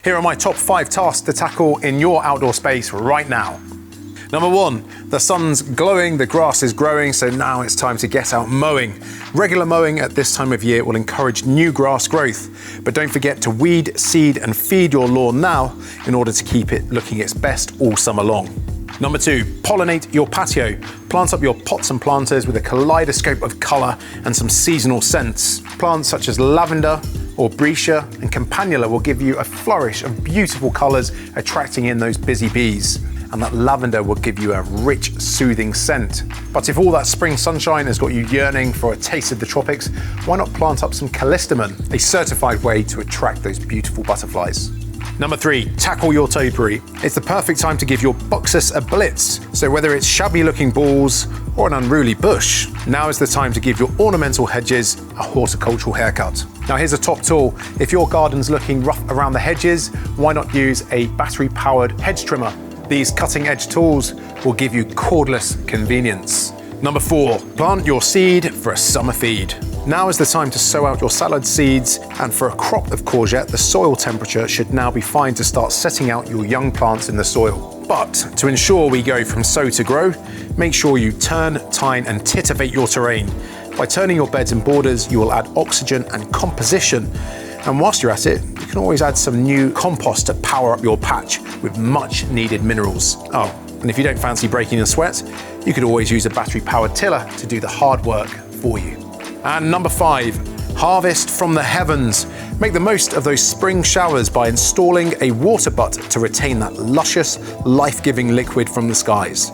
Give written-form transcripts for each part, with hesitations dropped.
Here are my top 5 tasks to tackle in your outdoor space right now. Number 1, the sun's glowing, the grass is growing, so now it's time to get out mowing. Regular mowing at this time of year will encourage new grass growth, but don't forget to weed, seed and feed your lawn now in order to keep it looking its best all summer long. Number 2, pollinate your patio. Plant up your pots and planters with a kaleidoscope of colour and some seasonal scents. Plants such as lavender, Aubrietia and Campanula will give you a flourish of beautiful colours, attracting in those busy bees. And that lavender will give you a rich, soothing scent. But if all that spring sunshine has got you yearning for a taste of the tropics, why not plant up some callistemon, a certified way to attract those beautiful butterflies. Number 3, tackle your topiary. It's the perfect time to give your boxus a blitz. So whether it's shabby looking balls or an unruly bush, now is the time to give your ornamental hedges a horticultural haircut. Now here's a top tool. If your garden's looking rough around the hedges, why not use a battery-powered hedge trimmer? These cutting-edge tools will give you cordless convenience. Number 4, plant your seed for a summer feed. Now is the time to sow out your salad seeds, and for a crop of courgette, the soil temperature should now be fine to start setting out your young plants in the soil. But to ensure we go from sow to grow, make sure you turn, tine and titivate your terrain. By turning your beds and borders, you will add oxygen and composition. And whilst you're at it, you can always add some new compost to power up your patch with much needed minerals. Oh, and if you don't fancy breaking a sweat, you could always use a battery-powered tiller to do the hard work for you. And number 5, harvest from the heavens. Make the most of those spring showers by installing a water butt to retain that luscious, life-giving liquid from the skies.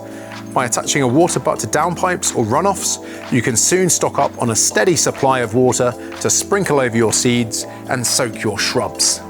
By attaching a water butt to downpipes or runoffs, you can soon stock up on a steady supply of water to sprinkle over your seeds and soak your shrubs.